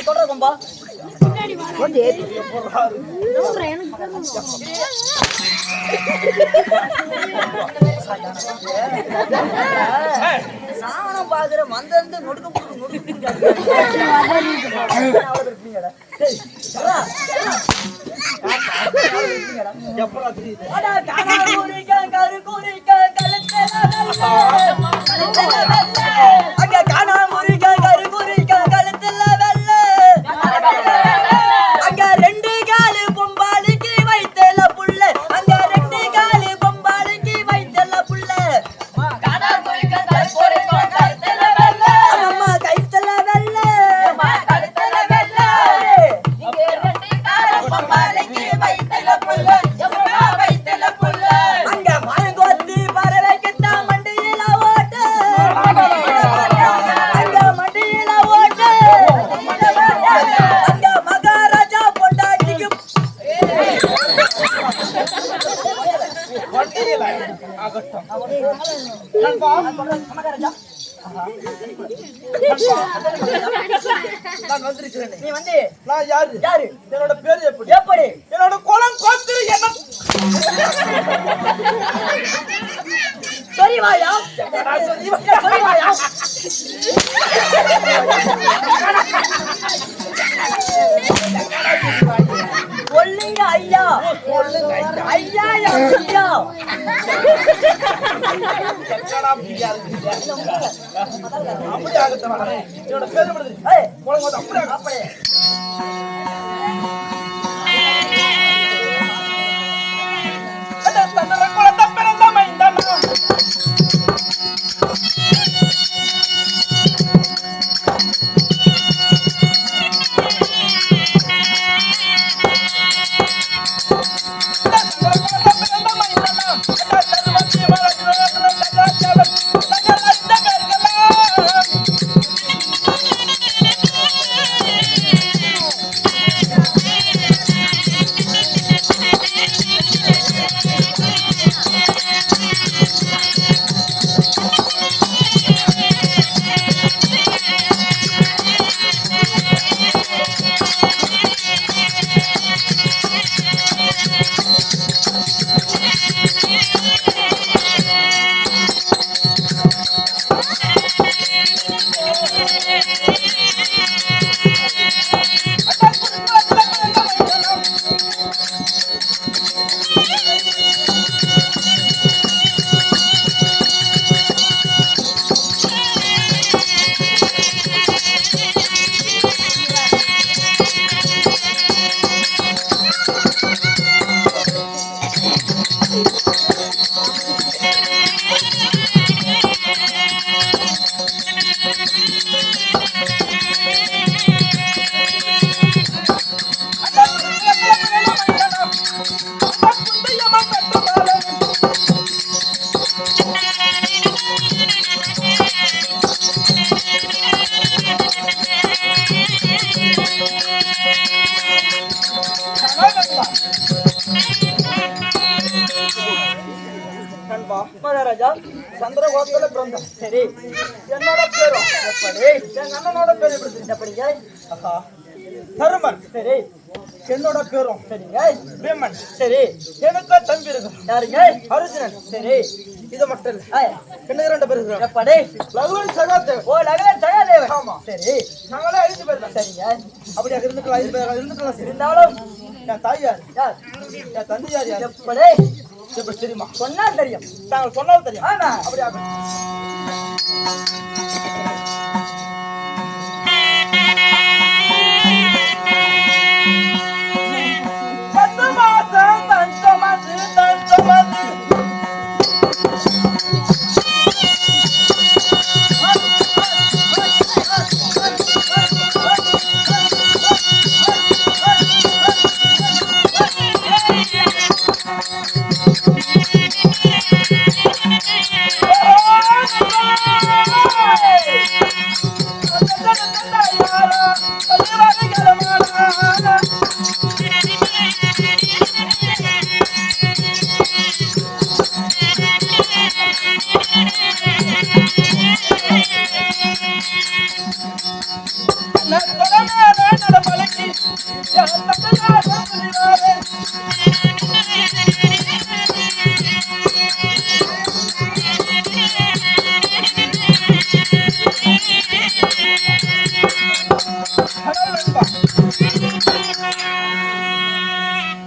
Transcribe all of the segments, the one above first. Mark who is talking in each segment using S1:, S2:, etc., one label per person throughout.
S1: தொடரும்பா சாணம் பாக்குற மந்திருந்து நொடுக்க நீ வந்து நான் யாரு யாரு என்னோட பேரு எப்படி எப்படி என்னோட குலம் கோத்திரி என்ன சரி வாயா சரி வாயா சொல்லுங்க ஐயா ஐயா ஐயா அப்படி ஆகட்டும் என்னோட பேரு அப்படியே மகாராஜா சந்திரகோத்தில பிறந்தேன். சரி என்னோட பேரும் எப்படி என் அண்ணனோட பேரு எப்படிங்க? தருமன். சரி என்னோட பேரும் சரிங்க பீமன். சரி எனக்கு தம்பி இருக்கு யாருங்க? அர்ஜுனன். சரி இது மட்டும் இல்ல என்ன ரெண்டு பேர் இருக்கு எப்படி? லகுவன் சகாதேவ். ஓ லகுவன் சகாதேவ். ஆமா. சரி நாங்களே 5 பேர் தான். சரிங்க அப்படியே இருந்துக்கலாம் 5 பேர் இருந்துக்கலாம். சரி இருந்தாலும் என் தாய் யார்? யார் என் தந்தை யார்? யார் எப்படி எப்படி தெரியுமா? சொன்னா தெரியும். நாங்கள் சொன்னாலும் தெரியும். ஆமா அப்படியே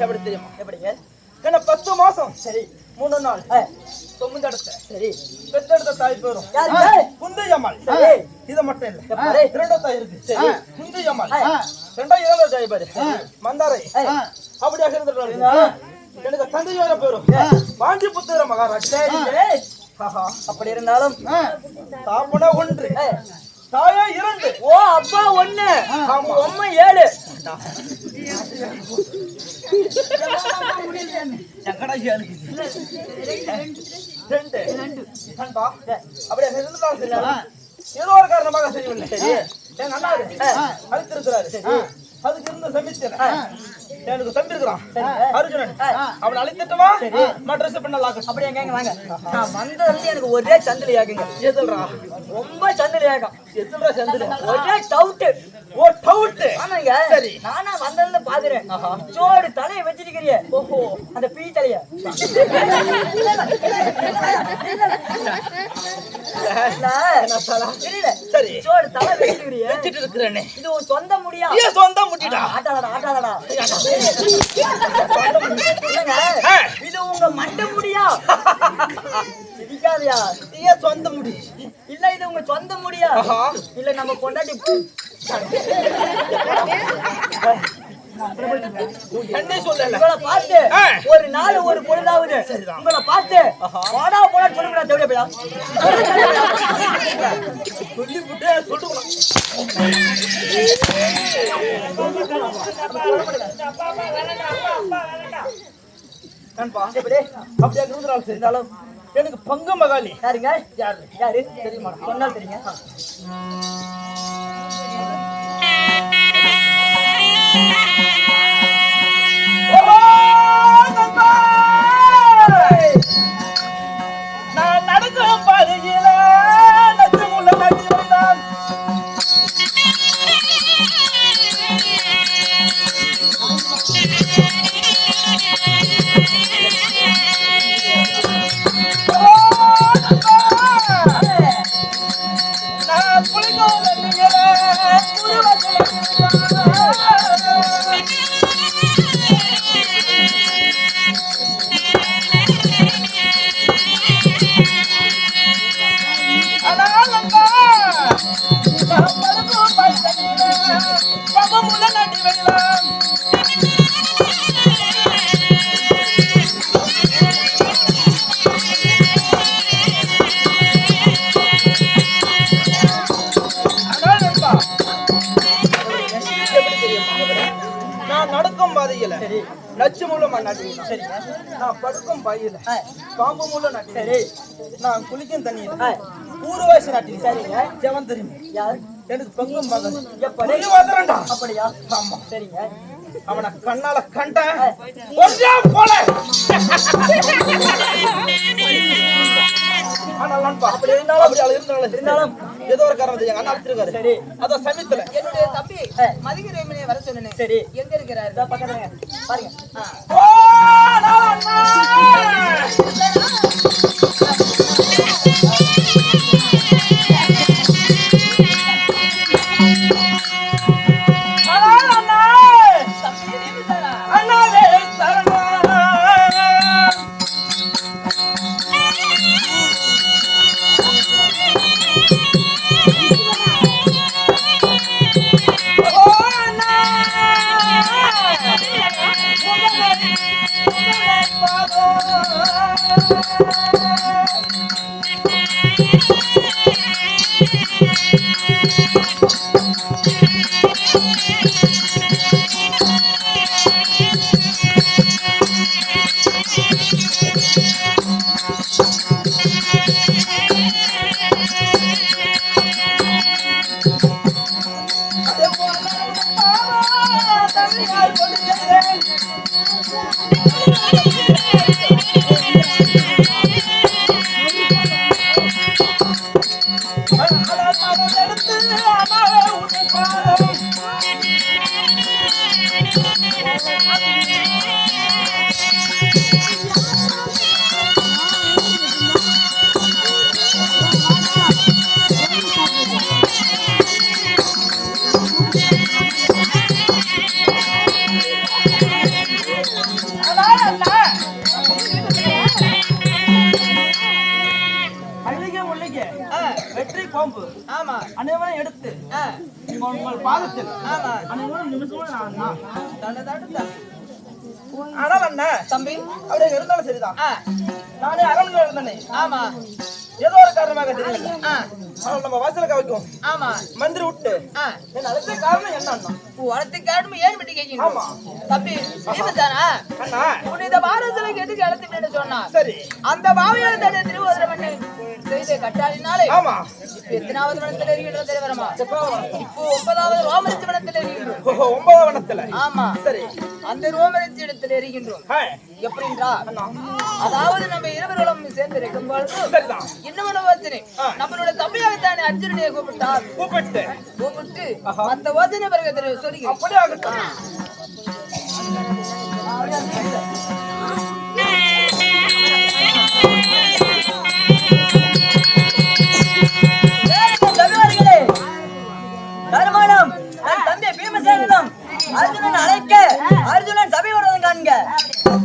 S1: எப்படி தெரியுமா? எப்படிங்க? என்ன 10 மாசம் சரி 3 நாள் சொந்தெடுத்த சரி பெத்தெடுத்த தாய் பேரும் குந்தையம்மாள். இத மட்டும் இல்ல, இரண்டு தாய் இருக்கு. சரி குந்தையம்மாள், இரண்டாவது தாய் பேரு மந்தாரை. அப்படியாக இருந்துட்டு எனக்கு தந்தை வேற பேரும் பாண்டி புத்திர மகாராஜ். அப்படி இருந்தாலும் தாப்பன ஒன்று தாயா 2. ஓ அப்பா 1 அம்மா 7. அப்படியே இருந்தாலும் சரி ஏதோ ஒரு காரணமாக தெரியவில்லை. சரி எங்க அண்ணா அழைத்திருக்கிறாரு. சரி அதுக்கு இருந்த சமிச்சர் எனக்கு தம்பி இருக்கிறான் அர்ஜுனன், அவனை அழைத்துட்டுமா ட்ரெஸ் பண்ணலாம். அப்படி எங்க வாங்க, நான் வந்ததுல எனக்கு ஒரே சந்தில யாக்குங்க. எதுல்றா ரொம்ப சந்தில யாக்கம். எதுல்றா சந்தில ஒரே டவுட். ஓ டவுட். ஆமாங்க சரி நானா வந்ததுல பாக்குறேன் சோடு தலையை வச்சிருக்கிறியே. ஓஹோ அந்த பீ தலைய சரி சோடு தலை வச்சிருக்கிறியே வச்சிட்டு இருக்கிறேனே. இது உன் சொந்த முடியா? சொந்த முடிடா. ஆட்டாடா ஆட்டாடா. இது உங்க மண்ட முடியா? இடிக்காதயா? ஏன் சொந்த முடி இல்ல? இது உங்க சொந்த முடியா? இல்ல நம்ம பொண்டாட்டி உங்களை பார்த்து ஒரு நாள் ஒரு பொழுதாவது உங்களை பார்த்து போடா போடா சொல்லுங்க. தேவையா போயா சொல்லி விட்டு சொல்லுங்க. இருந்தாலும் எனக்கு பங்கு மகாலி. யாருங்க? யாரு யாரு தெரியுமா? சொன்னால் தெரியுங்க. நான் நடக்கும் பாதையில நச்சமுள்ள நடிகர்தான் நான் குளிக்கும் நச்சு மூலமா நட்டு. சரி நான் படுக்கும் பையில பாம்பு மூலம் நட்டு. சரி நான் குளிக்கும் தண்ணியில ஊர்வாசி நட்டு. சரிங்க ஜெவன் தெரியுமா? யார்? எனக்கு பங்கும் மகன். எப்படி வந்துடா? அப்படியா? ஆமா. சரிங்க அவனை கண்ணால கண்ட போல. அப்படி இருந்தாலும் ஏதோ ஒரு காரணம் எங்க அண்ணா அழைச்சிருக்காரு. சரி அதான் சமயத்துல என்னுடைய தம்பி மதிகரேமனை வர சொன்னேன். சரி எங்க இருக்கிறாரு? பக்கத்துல பாருங்க. எடுத்து உங்கள் பாதத்தில்
S2: ஆமா
S1: அனைவரும் நிமிஷமும் நான்
S2: தண்டதாட்டு
S1: ஆனால் அண்ணன்
S2: தம்பி
S1: அப்படியே இருந்தாலும் சரிதான். நானே அரண்மனை இருந்தேனே.
S2: ஆமா
S1: ஏதோ ஒரு காரணமாக தெரியல. ஆனால் நம்ம வாசலுக்கு வைக்கும்
S2: ஆமா
S1: மந்திரி விட்டு என்ன அழைத்த காரணம் என்ன அண்ணா?
S2: உரத்து காரணம் ஏன் விட்டு கேட்கணும்
S1: ஆமா
S2: தம்பி நீதானா
S1: அண்ணா
S2: புனித பாரதத்துக்கு எதுக்கு அழைத்துட்டு சொன்னா
S1: சரி
S2: அந்த பாவியான தடை திருவோதரம் பண்ணி செய்த கட்டாளினாலே
S1: ஆமா
S2: எத்தனாவது மனத்தில் இருக்கின்றது தெரிவரமா இப்போ 9வது ரோமரிச்சி மனத்தில் இருக்கின்றோம்.
S1: 9 வனத்துல
S2: ஆமா
S1: சரி
S2: அந்த ரோமரிச்சி இடத்தில் இருக்கின்றோம். எப்படின்றா அதாவது நம்ம இருவர்களும் சேர்ந்து இருக்கும் பொழுது
S1: சரிதான்
S2: இன்னொரு யோசனை நம்மளோட தம்பியாகத்தானே அர்ஜுனனை கூப்பிட்டு
S1: கூப்பிட்டு
S2: அந்த யோசனை பிறகு சொல்லி
S1: அப்படியே ஆகட்டும்.